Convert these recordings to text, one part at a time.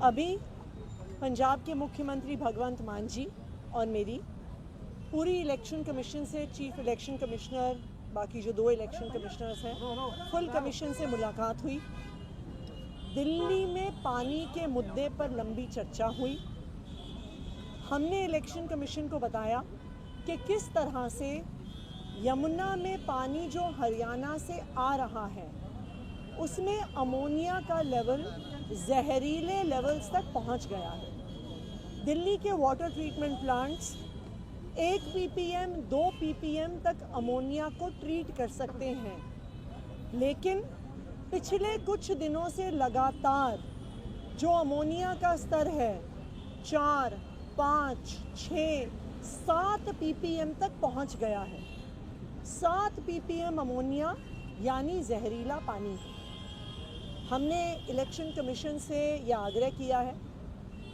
अभी पंजाब के मुख्यमंत्री भगवंत मान जी और मेरी पूरी इलेक्शन कमीशन से चीफ इलेक्शन कमिश्नर, बाकी जो 2 इलेक्शन कमिश्नर्स हैं, फुल कमीशन से मुलाकात हुई। दिल्ली में पानी के मुद्दे पर लंबी चर्चा हुई। हमने इलेक्शन कमीशन को बताया कि किस तरह से यमुना में पानी जो हरियाणा से आ रहा है उसमें अमोनिया का लेवल जहरीले लेवल्स तक पहुंच गया है। दिल्ली के water treatment plants 1 ppm 2 ppm तक अमोनिया को ट्रीट कर सकते हैं, लेकिन पिछले कुछ दिनों से लगातार जो अमोनिया का स्तर है 4, 5, 6, 7 ppm तक पहुंच गया है। 7 ppm अमोनिया यानी जहरीला पानी। हमने इलेक्शन कमीशन से यह आग्रह किया है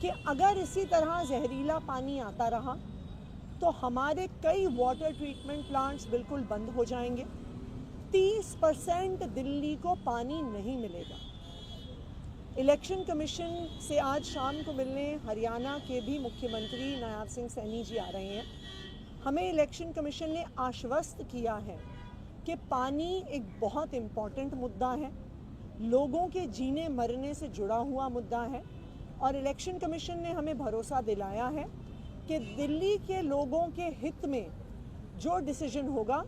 कि अगर इसी तरह जहरीला पानी आता रहा तो हमारे कई वाटर ट्रीटमेंट प्लांट्स बिल्कुल बंद हो जाएंगे। 30% दिल्ली को पानी नहीं मिलेगा। इलेक्शन कमीशन से आज शाम को मिलने हरियाणा के भी मुख्यमंत्री नायब सिंह सैनी जी आ रहे हैं। हमें इलेक्शन कमीशन ने आश्वस्त किया है कि पानी एक बहुत इम्पॉर्टेंट मुद्दा है, लोगों के जीने मरने से जुड़ा हुआ मुद्दा है, और इलेक्शन कमीशन ने हमें भरोसा दिलाया है कि दिल्ली के लोगों के हित में जो डिसीजन होगा,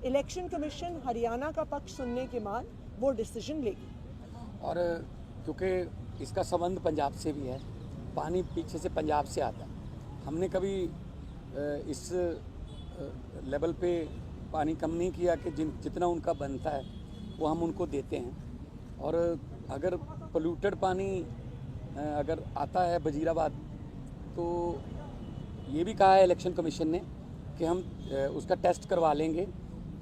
इलेक्शन कमीशन हरियाणा का पक्ष सुनने के बाद वो डिसीजन लेगी। और क्योंकि इसका संबंध पंजाब से भी है, पानी पीछे से पंजाब से आता है। हमने कभी इस लेवल पे पानी कम नहीं किया कि जितना उनका बनता है वो हम उनको देते हैं। और अगर पोल्यूटेड पानी अगर आता है वजीराबाद, तो ये भी कहा है इलेक्शन कमीशन ने कि हम उसका टेस्ट करवा लेंगे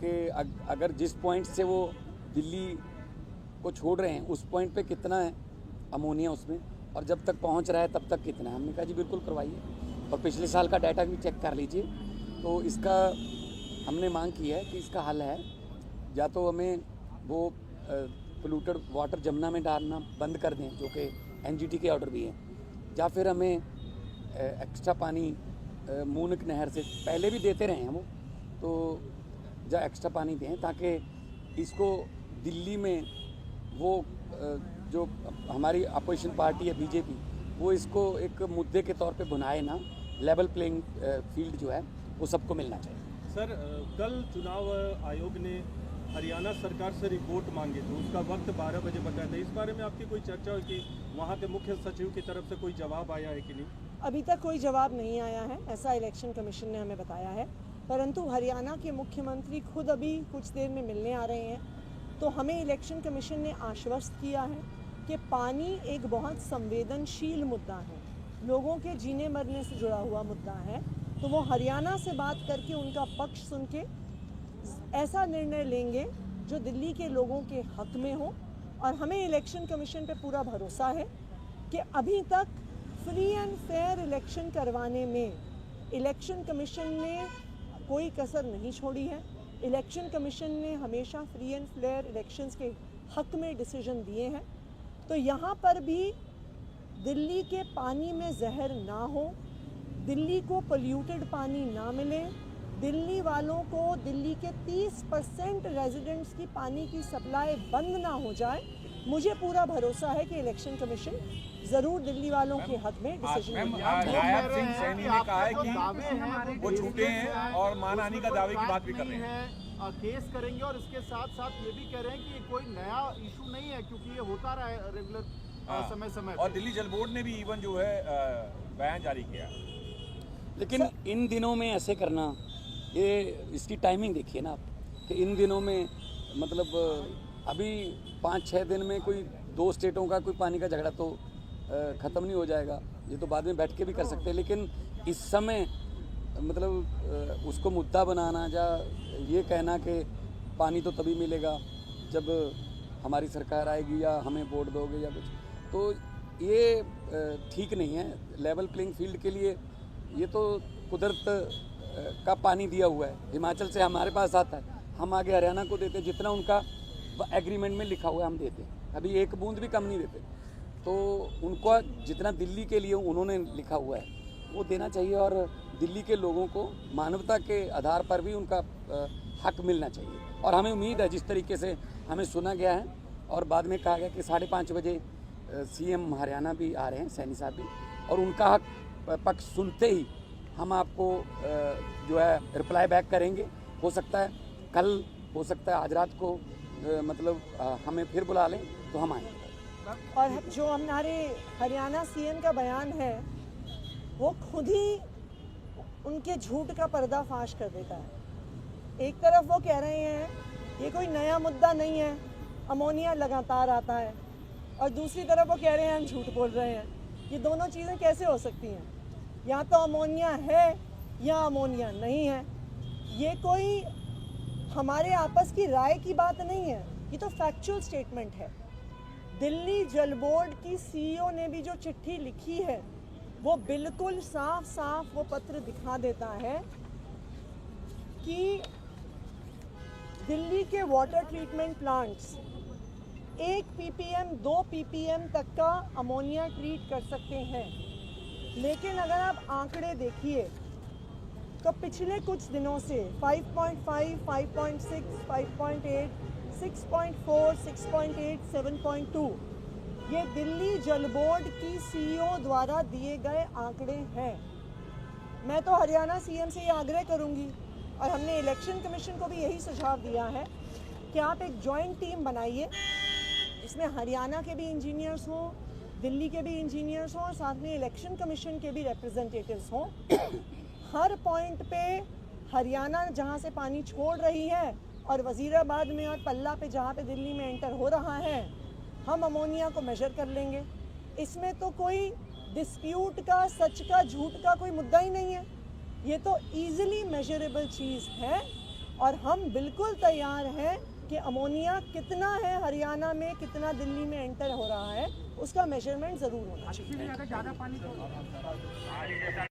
कि अगर जिस पॉइंट से वो दिल्ली को छोड़ रहे हैं उस पॉइंट पे कितना है अमोनिया उसमें, और जब तक पहुंच रहा है तब तक कितना है। हमने कहा जी बिल्कुल करवाइए, और पिछले साल का डाटा भी चेक कर लीजिए। तो इसका हमने मांग की है कि इसका हल है, या तो हमें वो पोल्यूटेड वाटर जमुना में डालना बंद कर दें, जो कि एनजीटी के ऑर्डर भी है, या फिर हमें एक्स्ट्रा पानी मूनक नहर से पहले भी देते रहे हैं वो, तो या एक्स्ट्रा पानी दें ताकि इसको दिल्ली में वो जो हमारी अपोजिशन पार्टी है बीजेपी, वो इसको एक मुद्दे के तौर पे बनाए ना। लेवल प्लेइंग फील्ड जो है वो सबको मिलना चाहिए। सर, कल चुनाव आयोग ने हरियाणा सरकार से रिपोर्ट मांगी, तो उसका वक्त 12 बजे बताया था। इस बारे में आपकी कोई चर्चा हुई कि वहाँ के मुख्य सचिव की तरफ से कोई जवाब आया है कि नहीं? अभी तक कोई जवाब नहीं आया है, ऐसा इलेक्शन कमीशन ने हमें बताया है। परंतु हरियाणा के मुख्यमंत्री खुद अभी कुछ देर में मिलने आ रहे हैं, तो हमें इलेक्शन कमीशन ने आश्वस्त किया है कि पानी एक बहुत संवेदनशील मुद्दा है, लोगों के जीने मरने से जुड़ा हुआ मुद्दा है। तो वो हरियाणा से बात करके उनका पक्ष सुन के ऐसा निर्णय लेंगे जो दिल्ली के लोगों के हक में हो। और हमें इलेक्शन कमीशन पे पूरा भरोसा है कि अभी तक फ्री एंड फेयर इलेक्शन करवाने में इलेक्शन कमीशन ने कोई कसर नहीं छोड़ी है। इलेक्शन कमीशन ने हमेशा फ्री एंड फेयर इलेक्शंस के हक में डिसीजन दिए हैं। तो यहाँ पर भी दिल्ली के पानी में जहर ना हो, दिल्ली को पोल्यूटेड पानी ना मिले, दिल्ली वालों को दिल्ली के 30% रेजिडेंट्स की पानी की सप्लाई बंद ना हो जाए। मुझे पूरा भरोसा है कि इलेक्शन कमीशन जरूर दिल्ली वालों के हक में डिसीजन लेगी। नायब सिंह सैनी ने कहा है कि वो झूठे हैं और मानहानि का दावे की बात भी कर रहे हैं, केस करेंगे, और इसके साथ साथ ये भी कह रहे हैं कि ये कोई नया इशू नहीं है, क्योंकि ये होता रहा है रेगुलर समय समय। और दिल्ली जल बोर्ड ने भी इवन जो है बयान जारी किया। लेकिन इन दिनों में ऐसे करना, ये इसकी टाइमिंग देखिए ना आप, कि इन दिनों में मतलब अभी 5-6 दिन में कोई 2 स्टेटों का कोई पानी का झगड़ा तो ख़त्म नहीं हो जाएगा। ये तो बाद में बैठ के भी कर सकते हैं, लेकिन इस समय मतलब उसको मुद्दा बनाना या ये कहना कि पानी तो तभी मिलेगा जब हमारी सरकार आएगी या हमें वोट दोगे या कुछ, तो ये ठीक नहीं है। लेवल प्लेइंग फील्ड के लिए ये तो कुदरत का पानी दिया हुआ है, हिमाचल से हमारे पास आता है, हम आगे हरियाणा को देते, जितना उनका एग्रीमेंट में लिखा हुआ है हम देते हैं, अभी एक बूंद भी कम नहीं देते। तो उनको जितना दिल्ली के लिए उन्होंने लिखा हुआ है वो देना चाहिए, और दिल्ली के लोगों को मानवता के आधार पर भी उनका हक मिलना चाहिए। और हमें उम्मीद है, जिस तरीके से हमें सुना गया है और बाद में कहा गया कि 5:30 बजे सीएम हरियाणा भी आ रहे हैं, सैनी साहब भी, और उनका हक पक्ष सुनते ही हम आपको जो है रिप्लाई बैक करेंगे। हो सकता है कल, हो सकता है आज रात को मतलब हमें फिर बुला लें तो हम आएंगे। और जो हमारे हरियाणा सीएम का बयान है वो खुद ही उनके झूठ का पर्दाफाश कर देता है। एक तरफ वो कह रहे हैं ये कोई नया मुद्दा नहीं है, अमोनिया लगातार आता है, और दूसरी तरफ वो कह रहे हैं हम झूठ बोल रहे हैं। ये दोनों चीज़ें कैसे हो सकती हैं? या तो अमोनिया है या अमोनिया नहीं है। ये कोई हमारे आपस की राय की बात नहीं है, ये तो फैक्चुअल स्टेटमेंट है। दिल्ली जल बोर्ड की सीईओ ने भी जो चिट्ठी लिखी है वो बिल्कुल साफ साफ वो पत्र दिखा देता है कि दिल्ली के water treatment plants 1 ppm 2 ppm तक का अमोनिया ट्रीट कर सकते हैं। लेकिन अगर आप आंकड़े देखिए तो पिछले कुछ दिनों से 5.5, 5.6, 5.8, 6.4, 6.8, 7.2 ये दिल्ली जल बोर्ड की सीईओ द्वारा दिए गए आंकड़े हैं। मैं तो हरियाणा सीएम से ये आग्रह करूंगी, और हमने इलेक्शन कमीशन को भी यही सुझाव दिया है कि आप एक जॉइंट टीम बनाइए जिसमें हरियाणा के भी इंजीनियर्स हों, दिल्ली के भी इंजीनियर्स हों, और साथ में इलेक्शन कमीशन के भी रिप्रेजेंटेटिव्स हों। हर पॉइंट पे हरियाणा जहाँ से पानी छोड़ रही है और वजीराबाद में और पल्ला पे जहाँ पे दिल्ली में एंटर हो रहा है, हम अमोनिया को मेजर कर लेंगे। इसमें तो कोई डिस्प्यूट का, सच का, झूठ का कोई मुद्दा ही नहीं है। ये तो ईजिली मेजरेबल चीज़ है, और हम बिल्कुल तैयार हैं कि अमोनिया कितना है हरियाणा में, कितना दिल्ली में एंटर हो रहा है, उसका मेजरमेंट ज़रूर होना चाहिए।